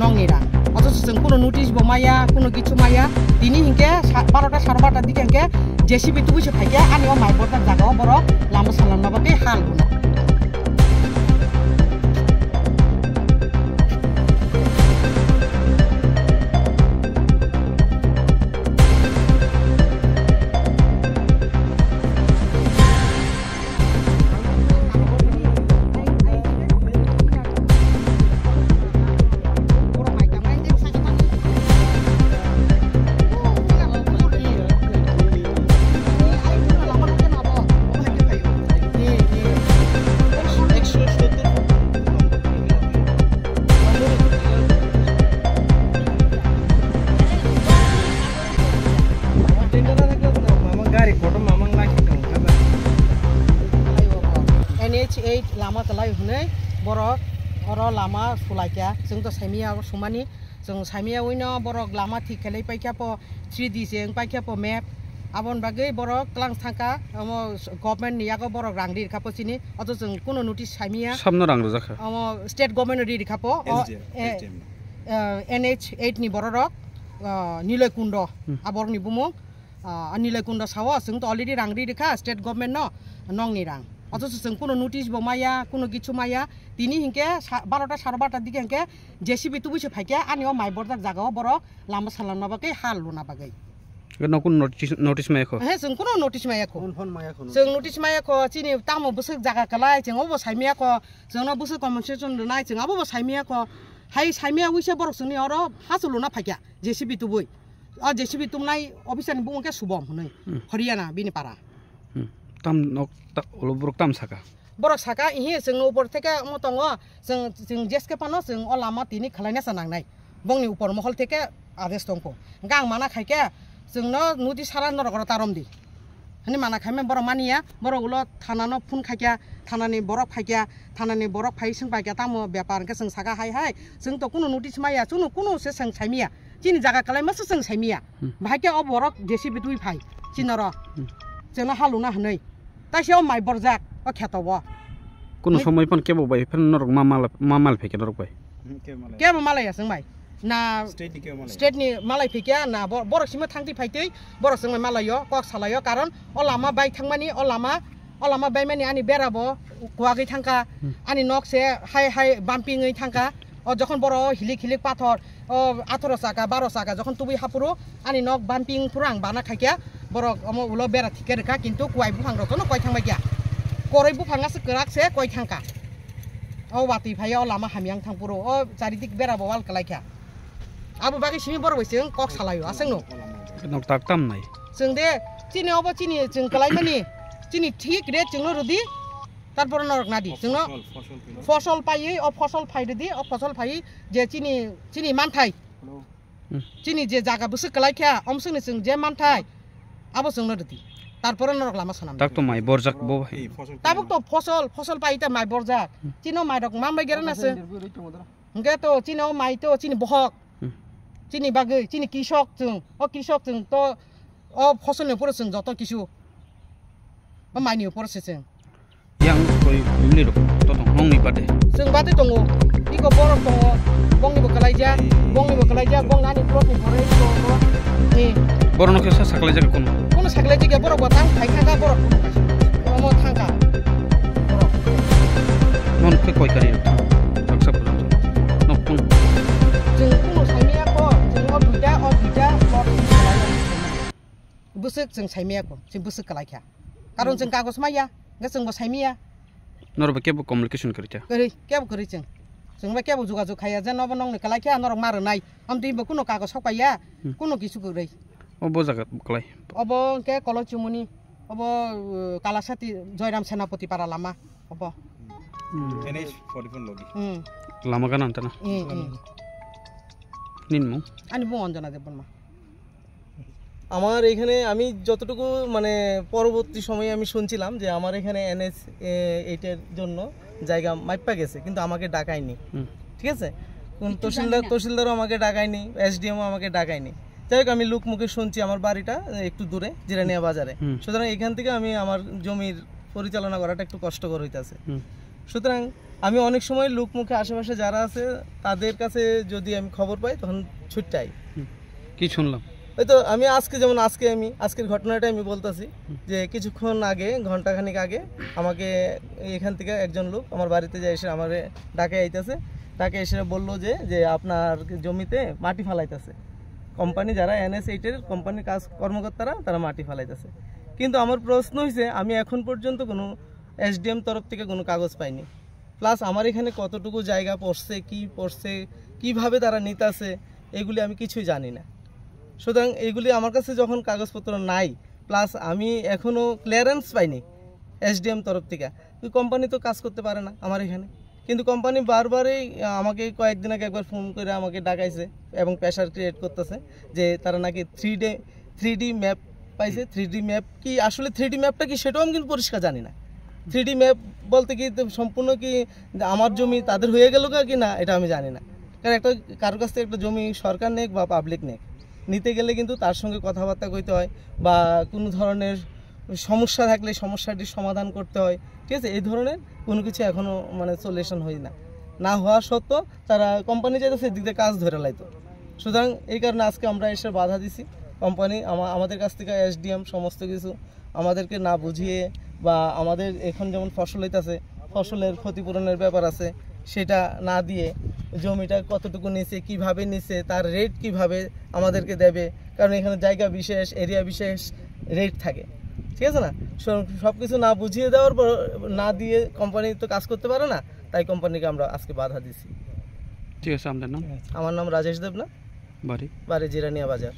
নংনিরা অথচ जों কোনো নোটিশ বমায়া কোনো কিছু মায়া দিনই হিংকে 12টা 12:30টার দিকে হিংকে জেসিবি তুবুছে ফাইকে আনিও মাইবরদার জায়গাও বড় লামা সালামনাবাকে হাল হুনা NH8 lama kelai hunai borok oro lama sulaikia जों तो साइमिया सुमानि जों साइमिया उइनो borok lama thik kelai paikya po 3D jeng paikya po map abon bagai borok klang thangka amo government niyago borok rangdi khapo chini oto जों kuno notice saimiya samno rang rojaka amo state government ri khapo NH8 ni borok nilai kundo abor ni bumung nilai kundo sawo जों to already rangdi kha state government no nong ni rang অথচ जों কোনো notice বমায়া কোনো কিছু মায়া দিনই হিংকে 12টা 12:30টার দিকে হিংকে JCB তুবুছে ফাইকে আনিও মাইবরদার জায়গাও বড় লামা সালামনাবাকে হাল লুনা বাগাই কোন নোটিশ মায়াখো হে जों কোনো নোটিশ মায়াখো जों নোটিশ মায়াখো চিনি তামো বসক জায়গা কালাই जों অব সাইমিয়াখো जोंना বসক কনভারसेशन নাই जों আবো সাইমিয়াখো হাই সাইমিয়া উইसे বरक जोंनि अरो हासु लुना फाइका জেসিবি তুবুই জেসিবি তুমनाय अफिसारनि बुंके सुबम हनै Haryana बिनिपारा tam nok tak ulubruk tam saka borok saka ihi जों upor থেকে মতঙ্গ जों जेसके पानो जों अलामा तिनि खलायना सानांनाय बंनि upor महल থেকে आदेश दंको गां माना खायके जोंनो नुदि सारा नरगर तारमदि हनि माना खायमे बर मानिया बरगुलो थानानो फुन खायके थानानि बरक फायके थानानि बरक फायसिं बायके तामो व्यापार के जों सागा हाय जों तो कुनो नोटिस माया जों कुनो से जों साइमिया जिनि जागा कलायमासो जों साइमिया भायके अब बरक जेसिबि दुइ फाय चिनर जोंना हालुना हनै तासेयाव माइ बरजाक अ खेताव কোনো সময় পন কেবো বাই ফেন নরক মামাল ফেকে নরক বাই केबो मालाया जों माइ ना स्टेटनि मालाय फैके ना बरक सिमा थांति फायतै बरक जों मालायो कक सालायो कारण अलामा बाय थांमानि अलामा बायमानि आनि बेराबो गुवागै थांका आनि नकसे हाय बाम्पिङै थांका अ जखन बर हिलिक पाथर 18 साका 12 साका जखन तुबि हापुरो आनि नक बाम्पिङ पुरां बाना खायके बरक अमो उलो बेरा थिके रेखा किन्तु कुवाइ बुफां रतन कय थांबाय गया करै बुफाङासो गोराकसे कय थांका औ बाति फायो लामा हामियां थांपुरो अ चारिदिक बेरा बवाल कलायखा आबो बागै सिमी बर बैसों कक सालायो आसंनो नक ताक ताम नाय जों दे चिनि अबो चिनि जों कलायमानि चिनि ठीक रे जोंनो रुदि तारपर नरक नादि जोंनो फसल पायै अ फसल फायदि अ फसल फायै जे चिनि मानथाय चिनि जे जागा बुसो कलायखा अमसंनो जों जे मानथाय आबो जोंनो रुदि तारपर नरक लामा सानाम ताक तो माइ बरजाक बो ताबुक तो फसल पाइता माइ बरजाक चिनो माइरक मामबाय गेरनासो हंगे तो चिनो माइ तो चिनि बहक चिनि बागै चिनि कृषक जों तो अ फसलनि उपर जों जत किसु अ माइनि उपर जों yang koi bimni ro to nongni bade जों बादे दङ इको बरफ दङ बंनिबो कलायजा बंनानि प्लटनि भरै दङ नि बरनो के साकलाय जागा कोनो साकलाय जागा बरफ बातां फायखागा बरफ मो थांगा बरफ मन के कय कारि रक्सा पुरन नपुन जों कोनो साइमियाखौ जों अ दुइटा प्लट बुसुक जों साइमियाखौ जों बुसुक कलायखा कारण जों कागज माया जों साइमिया नरबा केबो कम्युनिकेशन करिता केबो करि जोंबा केबो जुगाजुग खाया जेनबा नंनि कलायखा नरक मारो नाय आमदिबो कुनो कागज सकाया कुनो किसु गरै अबो जागा कलाय अबो के कलचुमुनि अबो कालासाती जयराम सेनापति पारा लामा अबो NH44 लगी लामा गाना अंतना निनमु आनि बु अञ्जना देबनमा আমার এখানে আমি যতটুকু মানে পরবর্তী সময়ে আমি শুনছিলাম যে আমার এখানে NH8 এর জন্য জায়গা মাইপা গেছে কিন্তু আমাকে ডাকায়নি ঠিক আছে তহসিলদারও আমাকে ডাকায়নি এসডিএমও আমাকে ডাকায়নি যাই হোক আমি লোক মুখে শুনছি আমার বাড়িটা একটু দূরে জিরানিয়া বাজারে সুতরাং এখান থেকে আমি আমার জমির পরিচালনা করাটা একটু কষ্টকর হইতাছে সুতরাং আমি অনেক সময় লোক মুখে আশেপাশে যারা আছে তাদের কাছে যদি আমি খবর পাই তখন ছুটটাই। কি শুনলাম? ওই তো আমি আজকের ঘটনাটা আমি বলতেছি যে কিছুক্ষণ আগে, ঘন্টাখানিক আগে আমাকে এখান থেকে একজন লোক আমার বাড়িতে যায় এসে আমার ডাকে আইতেছে। ডাকে এসে বললো যে আপনার জমিতে মাটি ফালাইতেছে কোম্পানি, যারা NS8-এর কোম্পানির কর্মকর্তারা তারা মাটি ফালাইতেছে। কিন্তু আমার প্রশ্ন হয়েছে আমি এখন পর্যন্ত কোনো SDM তরফ থেকে কোনো কাগজ পাইনি। প্লাস আমার এখানে কতটুকু জায়গা পড়ছে, কিভাবে তারা নিতেছে এগুলি আমি কিছুই জানি না। সুতরাং এইগুলি আমার কাছে যখন কাগজপত্র নাই, প্লাস আমি এখনও ক্লিয়ারেন্স পাইনি SDM তরফ থেকে, কোম্পানি তো কাজ করতে পারে না আমার এখানে। কিন্তু কোম্পানি বারবারই আমাকে কয়েকদিন আগে একবার ফোন করে আমাকে ডাকাইছে এবং প্রেশার ক্রিয়েট করতেছে যে তারা নাকি 3D ম্যাপ পাইছে। 3D ম্যাপ কি, আসলে 3D ম্যাপটা কি সেটাও আমি কিন্তু পরিষ্কার জানি না। 3D ম্যাপ বলতে কি সম্পূর্ণ কি আমার জমি তাদের হয়ে গেল কি না এটা আমি জানি না। কারণ কারোর কাছ থেকে একটা জমি সরকার নেক বা পাবলিক নেক, নিতে গেলে কিন্তু তার সঙ্গে কথাবার্তা কইতে হয় বা কোনো ধরনের সমস্যা থাকলে সমস্যাটির সমাধান করতে হয়, ঠিক আছে? এই ধরনের কোনো কিছু এখনও মানে সলিউশন হয় না হওয়া সত্ত্বেও তারা কোম্পানি চাইতেছে দিতে কাজ ধরে লাইতো। সুতরাং এই কারণে আজকে আমরা এসে বাধা দিছি। কোম্পানি আমাদের কাছ থেকে SDM সমস্ত কিছু আমাদেরকে না বুঝিয়ে বা আমাদের এখন যেমন ফসল হইতেছে, ফসলের ক্ষতিপূরণের ব্যাপার আছে, সেটা না দিয়ে জমিটা কতটুকু নিছে, কিভাবে নিছে, তার রেট কিভাবে আমাদেরকে দেবে, কারণ এখানে জায়গা বিশেষ, এরিয়া বিশেষ রেট থাকে, ঠিক আছে না? সব কিছু না বুঝিয়ে দেওয়ার পর না দিয়ে কোম্পানি তো কাজ করতে পারে না, তাই কোম্পানিকে আমরা আজকে বাধা দিছি। ঠিক আছে, আপনার নাম? আমার নাম রাজেশ দেবনাথ, বাড়ি জিরানিয়া বাজার।